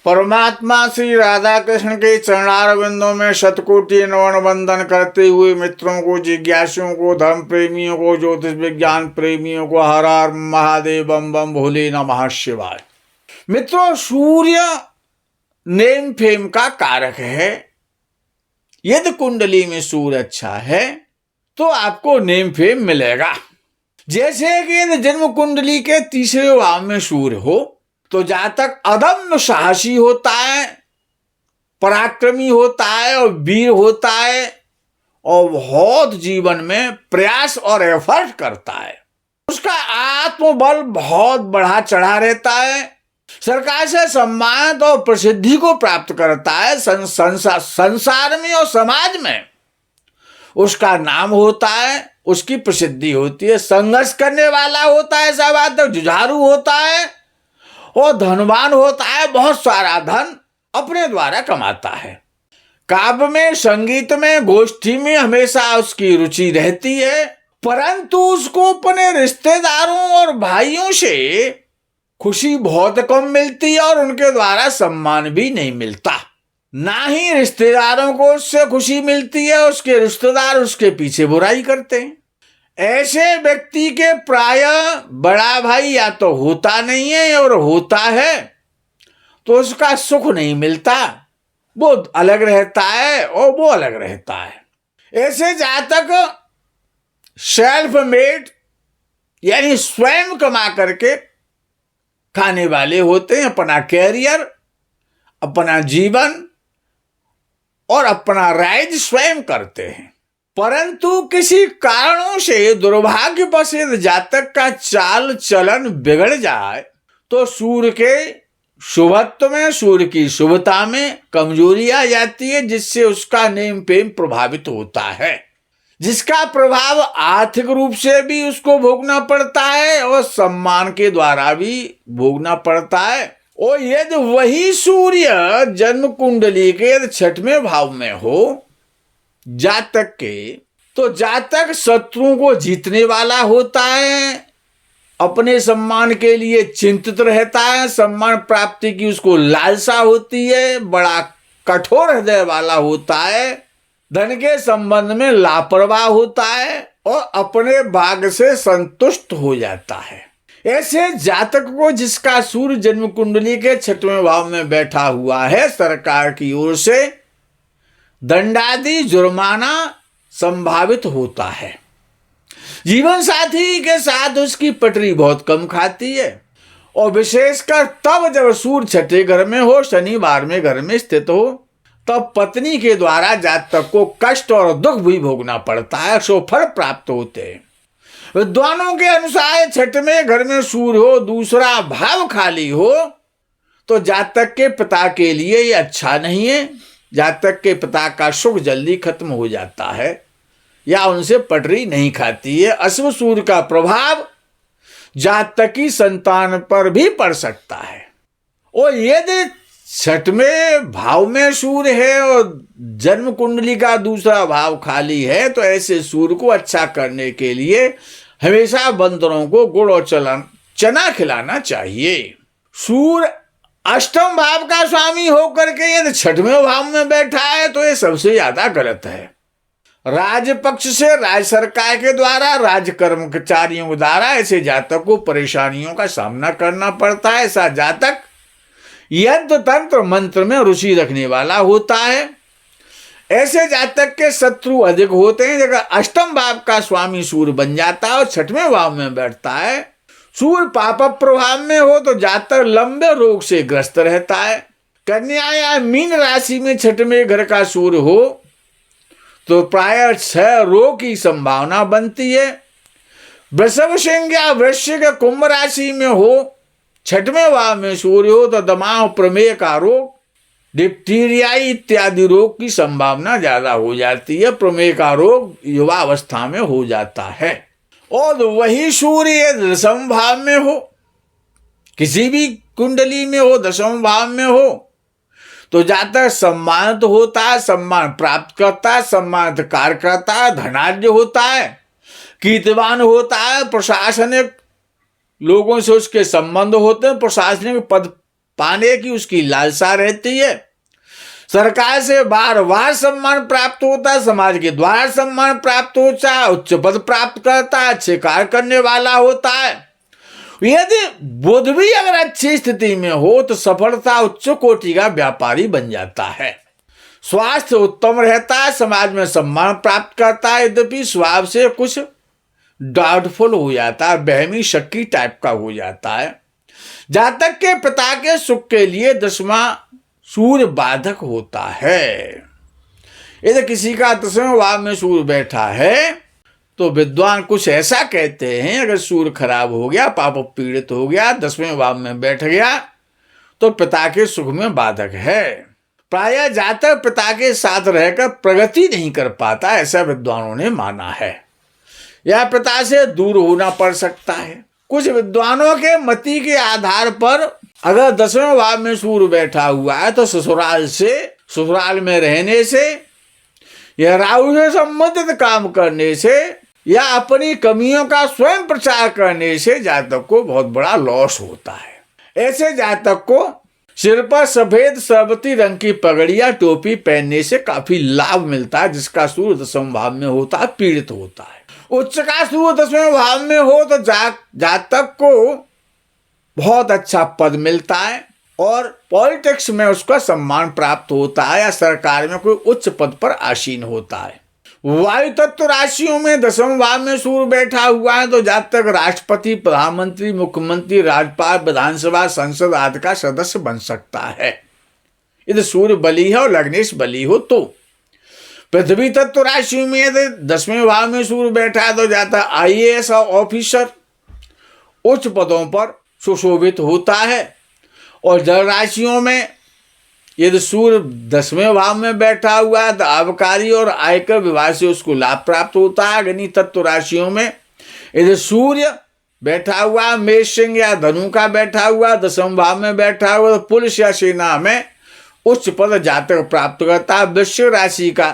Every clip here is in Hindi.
परमात्मा श्री राधा कृष्ण के चरणारविंदों में शतकोटि नमन वंदन करते हुए मित्रों को, जिज्ञासुओं को, धर्म प्रेमियों को, ज्योतिष विज्ञान प्रेमियों को हर हर महादेव बम बम भोले नमः शिवाय। मित्रों, सूर्य नेम फेम का कारक है। यदि कुंडली में सूर्य अच्छा है तो आपको नेम फेम मिलेगा। जैसे कि यदि जन्म कुंडली के तीसरे भाव में सूर्य हो तो जातक अदम्य साहसी होता है, पराक्रमी होता है और वीर होता है और बहुत जीवन में प्रयास और एफर्ट करता है। उसका आत्मबल बहुत बढ़ा चढ़ा रहता है, सरकार से सम्मान और प्रसिद्धि को प्राप्त करता है। संसार में और समाज में उसका नाम होता है, उसकी प्रसिद्धि होती है। संघर्ष करने वाला होता है, सब आदमी जुझारू होता है और धनवान होता है, बहुत सारा धन अपने द्वारा कमाता है। काव्य में, संगीत में, गोष्ठी में हमेशा उसकी रुचि रहती है, परंतु उसको अपने रिश्तेदारों और भाइयों से खुशी बहुत कम मिलती है और उनके द्वारा सम्मान भी नहीं मिलता। ना ही रिश्तेदारों को उससे खुशी मिलती है, उसके रिश्तेदार उसके पीछे बुराई करते हैं। ऐसे व्यक्ति के प्राय बड़ा भाई या तो होता नहीं है और होता है तो उसका सुख नहीं मिलता, वो अलग रहता है और वो अलग रहता है। ऐसे जातक सेल्फ मेड यानी स्वयं कमा करके खाने वाले होते हैं। अपना कैरियर, अपना जीवन और अपना राइज स्वयं करते हैं, परंतु किसी कारणों से दुर्भाग्यवश जातक का चाल चलन बिगड़ जाए तो सूर्य के शुभत्व में, सूर्य की शुभता में कमजोरी आ जाती है, जिससे उसका नेम फेम प्रभावित होता है, जिसका प्रभाव आर्थिक रूप से भी उसको भोगना पड़ता है और सम्मान के द्वारा भी भोगना पड़ता है। और यदि वही सूर्य जन्म कुंडली के 6वें भाव में हो जातक के, तो जातक शत्रुओं को जीतने वाला होता है, अपने सम्मान के लिए चिंतित रहता है, सम्मान प्राप्ति की उसको लालसा होती है, बड़ा कठोर हृदय वाला होता है, धन के संबंध में लापरवाह होता है और अपने भाग्य से संतुष्ट हो जाता है। ऐसे जातक को, जिसका सूर्य जन्म कुंडली के 6वें भाव में बैठा हुआ है, सरकार की ओर से दंडादि जुर्माना संभावित होता है। जीवन साथी के साथ उसकी पटरी बहुत कम खाती है और विशेषकर तब जब सूर्य 6ठे घर में हो, शनिवार में घर में स्थित हो, तब पत्नी के द्वारा जातक को कष्ट और दुख भी भोगना पड़ता है, सुफल प्राप्त होते हैं। विद्वानों के अनुसार 6वें घर में सूर्य हो, दूसरा भाव खाली हो, तो जातक के पिता के लिए ये अच्छा नहीं है। जातक के पिता का सुख जल्दी खत्म हो जाता है या उनसे पटरी नहीं खाती है। अशुभ सूर्य का प्रभाव जातक की संतान पर भी पड़ सकता है। और यदि 6वें भाव में सूर्य है और जन्म कुंडली का दूसरा भाव खाली है, तो ऐसे सूर्य को अच्छा करने के लिए हमेशा बंदरों को गुड़ और चना खिलाना चाहिए। सूर्य अष्टम भाव का स्वामी होकर के यदि 6वें भाव में बैठा है तो ये सबसे ज्यादा गलत है। राजपक्ष से, राज्य सरकार के द्वारा, राज्य कर्मचारियों के द्वारा ऐसे जातक को परेशानियों का सामना करना पड़ता है। ऐसा जातक यंत्र तंत्र मंत्र में रुचि रखने वाला होता है। ऐसे जातक के शत्रु अधिक होते हैं। जगह अष्टम भाव का स्वामी सूर्य बन जाता है और 6वें भाव में बैठता है। सूर्य पाप प्रभाव में हो तो जातक लंबे रोग से ग्रस्त रहता है। कन्या या मीन राशि में 6वें घर का सूर्य हो तो प्राय 6 रोग की संभावना बनती है। वृषभ, सिंह या वृश्चिक, कुंभ राशि में हो, 6वें भाव में सूर्य हो तो दमा, प्रमेह का रोग, डिप्थीरिया इत्यादि रोग की संभावना ज्यादा हो जाती है। प्रमेह का रोग युवावस्था में हो जाता है। और वही सूर्य 10वें भाव में हो, किसी भी कुंडली में हो, 10वें भाव में हो, तो जातक सम्मानित होता है, सम्मान प्राप्त करता है, सम्मानित कार्य करता है, धनाढ्य होता है, कीर्तिवान होता है, प्रशासनिक लोगों से उसके संबंध होते हैं, प्रशासनिक पद पाने की उसकी लालसा रहती है। सरकार से बार बार सम्मान प्राप्त होता है, समाज के द्वारा सम्मान प्राप्त होता है, उच्च पद प्राप्त करता है, अच्छे कार्य करने वाला होता है। यदि बुध भी अगर अच्छी स्थिति में हो तो सफलता उच्च कोटि का व्यापारी बन जाता है। स्वास्थ्य उत्तम रहता है, समाज में सम्मान प्राप्त करता है, यद्यपि स्वभाव से कुछ डाउटफुल हो जाता है, बहमी शक्की टाइप का हो जाता है। जातक के पिता के सुख के लिए 10वां सूर्य बाधक होता है। यदि किसी का 10वें भाव में सूर्य बैठा है तो विद्वान कुछ ऐसा कहते हैं, अगर सूर्य खराब हो गया, पाप पीड़ित हो गया, 10वें भाव में बैठ गया तो पिता के सुख में बाधक है। प्रायः जातक पिता के साथ रहकर प्रगति नहीं कर पाता, ऐसा विद्वानों ने माना है, या पिता से दूर होना पड़ सकता है। कुछ विद्वानों के मति के आधार पर अगर 10वें भाव में सूर्य बैठा हुआ है तो ससुराल में रहने से या राहु से संबंधित काम करने से या अपनी कमियों का स्वयं प्रचार करने से जातक को बहुत बड़ा लॉस होता है। ऐसे जातक को सिर पर सफेद सरबती रंग की पगड़ी या टोपी पहनने से काफी लाभ मिलता है। जिसका सूर्य 10वें भाव में होता है पीड़ित होता है। उच्च का सूर्य 10वें भाव में हो तो जातक को बहुत अच्छा पद मिलता है और पॉलिटिक्स में उसका सम्मान प्राप्त होता है या सरकार में कोई उच्च पद पर आसीन होता है। वायु तत्व राशियों में 10वें भाव में सूर्य बैठा हुआ है तो जातक राष्ट्रपति, प्रधानमंत्री, मुख्यमंत्री, राज्यपाल, विधानसभा, संसद आदि का सदस्य बन सकता है यदि सूर्य बली है और लग्नेश बली हो तो। पृथ्वी तत्व राशि में यदि 10वें भाव में सूर्य बैठा है तो जातक IAS ऑफिसर उच्च पदों पर सुशोभित होता है। और जल राशियों में यदि सूर्य 10वें भाव में बैठा हुआ है तो आबकारी और आयकर विभाग से उसको लाभ प्राप्त होता है। अग्नि तत्व राशियों में यदि सूर्य बैठा हुआ, मेष, सिंह या धनु का बैठा हुआ, 10वें भाव में बैठा हुआ तो पुलिस या सेना में उच्च पद जातक प्राप्त करता है। वृश्चिक राशि का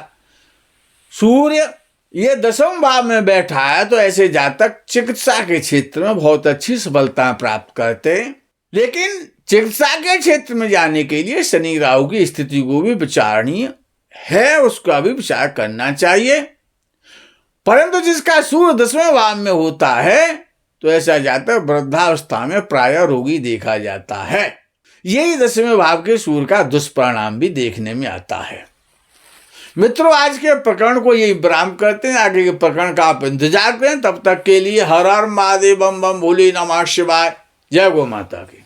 सूर्य ये 10वें भाव में बैठा है तो ऐसे जातक चिकित्सा के क्षेत्र में बहुत अच्छी सफलता प्राप्त करते हैं। लेकिन चिकित्सा के क्षेत्र में जाने के लिए शनि राहु की स्थिति को भी विचारणीय है, उसका भी विचार करना चाहिए। परंतु जिसका सूर्य 10वें भाव में होता है तो ऐसा जातक वृद्धावस्था में प्रायः रोगी देखा जाता है। यही 10वें भाव के सूर्य का दुष्परिणाम भी देखने में आता है। मित्रों, आज के प्रकरण को यही विराम करते हैं। आगे के प्रकरण का आप इंतजार करें। तब तक के लिए हर हर महादेव, बम बम भोले नमः शिवाय। जय गौ माता की।